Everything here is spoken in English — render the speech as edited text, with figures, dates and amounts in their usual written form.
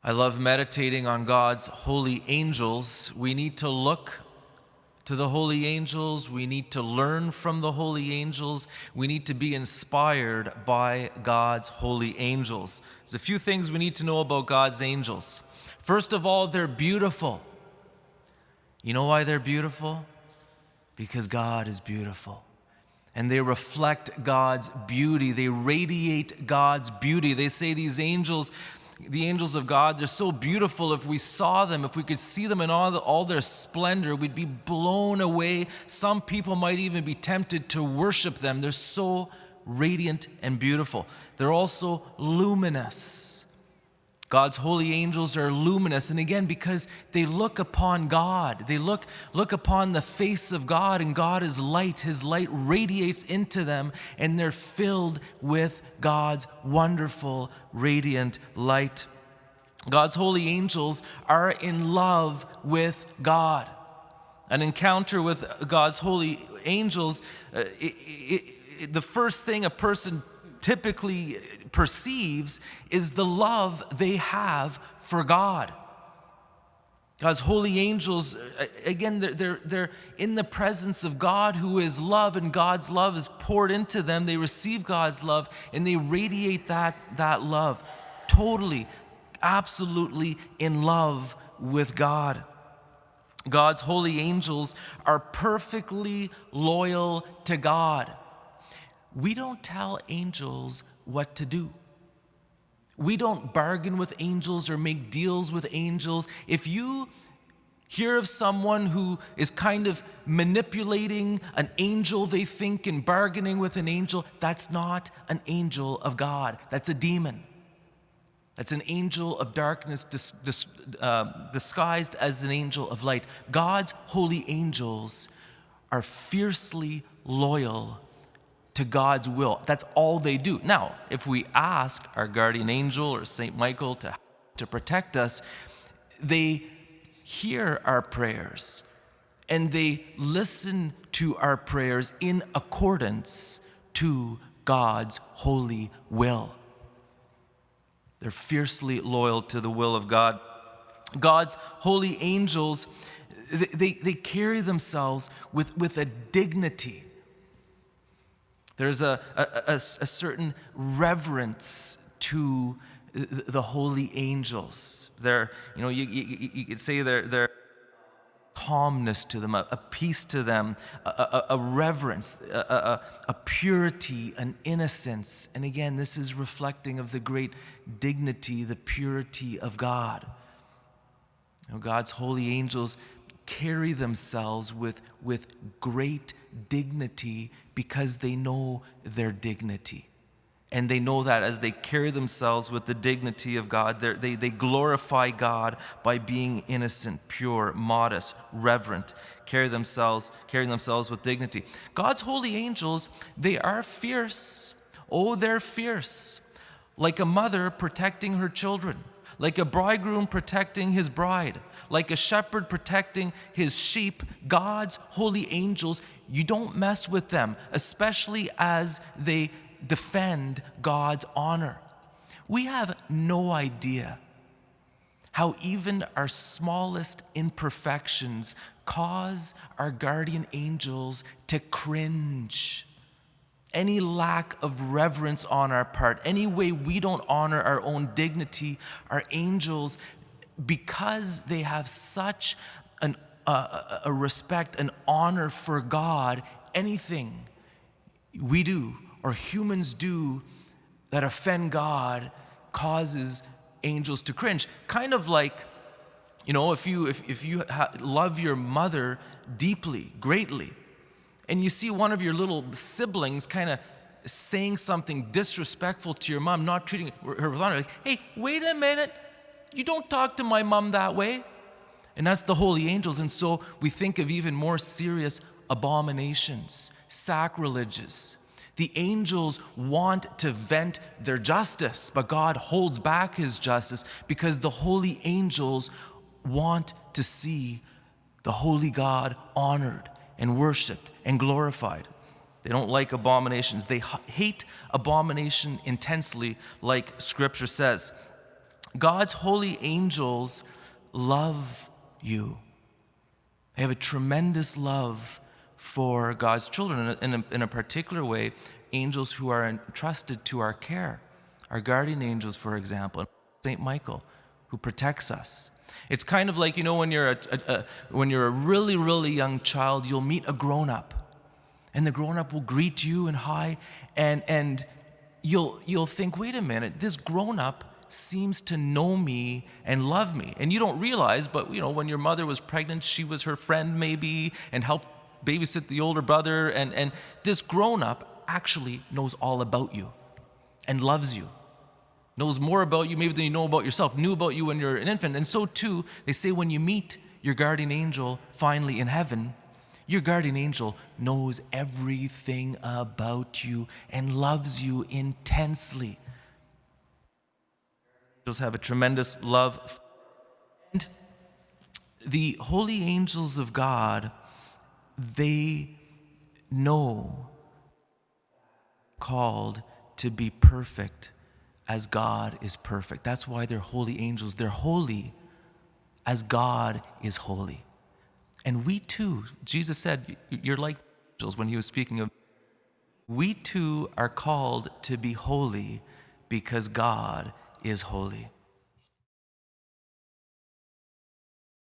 I love meditating on God's holy angels. We need to look to the holy angels. We need to learn from the holy angels. We need to be inspired by God's holy angels. There's a few things we need to know about God's angels. First of all, they're beautiful. You know why they're beautiful? Because God is beautiful. And they reflect God's beauty. They radiate God's beauty. They say these angels, the angels of God, they're so beautiful. If we saw them, if we could see them in all their splendor, we'd be blown away. Some people might even be tempted to worship them. They're so radiant and beautiful. They're also luminous. God's holy angels are luminous, and again, because they look upon God. They look upon the face of God, and God is light. His light radiates into them, and they're filled with God's wonderful, radiant light. God's holy angels are in love with God. An encounter with God's holy angels, the first thing a person typically perceives is the love they have for God. God's holy angels, again, they're in the presence of God, who is love, and God's love is poured into them. They receive God's love, and they radiate that love, totally, absolutely in love with God. God's holy angels are perfectly loyal to God. We don't tell angels what to do. We don't bargain with angels or make deals with angels. If you hear of someone who is kind of manipulating an angel, they think, and bargaining with an angel, that's not an angel of God. That's a demon. That's an angel of darkness disguised as an angel of light. God's holy angels are fiercely loyal to God's will. That's all they do. Now, if we ask our guardian angel or Saint Michael to protect us, they hear our prayers and they listen to our prayers in accordance to God's holy will. They're fiercely loyal to the will of God. God's holy angels, they carry themselves with a dignity. There's a certain reverence to the holy angels. You could say they're calmness to them, a peace to them, a reverence, a purity, an innocence. And again, this is reflecting of the great dignity, the purity of God. God's holy angels carry themselves with great dignity because they know their dignity. And they know that as they carry themselves with the dignity of God, they glorify God by being innocent, pure, modest, reverent, carrying themselves with dignity. God's holy angels, they are fierce. Oh, they're fierce. Like a mother protecting her children, like a bridegroom protecting his bride, like a shepherd protecting his sheep. God's holy angels, you don't mess with them, especially as they defend God's honor. We have no idea how even our smallest imperfections cause our guardian angels to cringe. Any lack of reverence on our part, any way we don't honor our own dignity, our angels, because they have such a respect, an honor for God, anything we do or humans do that offend God causes angels to cringe. Kind of like, if you love your mother deeply, greatly, and you see one of your little siblings kind of saying something disrespectful to your mom, not treating her with honor, like, hey, wait a minute, you don't talk to my mom that way. And that's the holy angels. And so we think of even more serious abominations, sacrileges. The angels want to vent their justice, but God holds back his justice because the holy angels want to see the holy God honored and worshiped and glorified. They don't like abominations. They hate abomination intensely, like Scripture says. God's holy angels love you. They have a tremendous love for God's children. In a particular way, angels who are entrusted to our care. Our guardian angels, for example, Saint Michael, who protects us. It's kind of like, when you're a really, really young child, you'll meet a grown-up. And the grown-up will greet you and hi, and you'll think, wait a minute, this grown-up seems to know me and love me. And you don't realize, but when your mother was pregnant, she was her friend maybe and helped babysit the older brother. And this grown-up actually knows all about you and loves you. Knows more about you maybe than you know about yourself, knew about you when you're an infant. And so too, they say when you meet your guardian angel finally in heaven, your guardian angel knows everything about you and loves you intensely. Angels have a tremendous love. And the holy angels of God, they know called to be perfect as God is perfect. That's why they're holy angels. They're holy as God is holy. And we too, Jesus said, you're like angels when he was speaking of, we too are called to be holy because God is holy.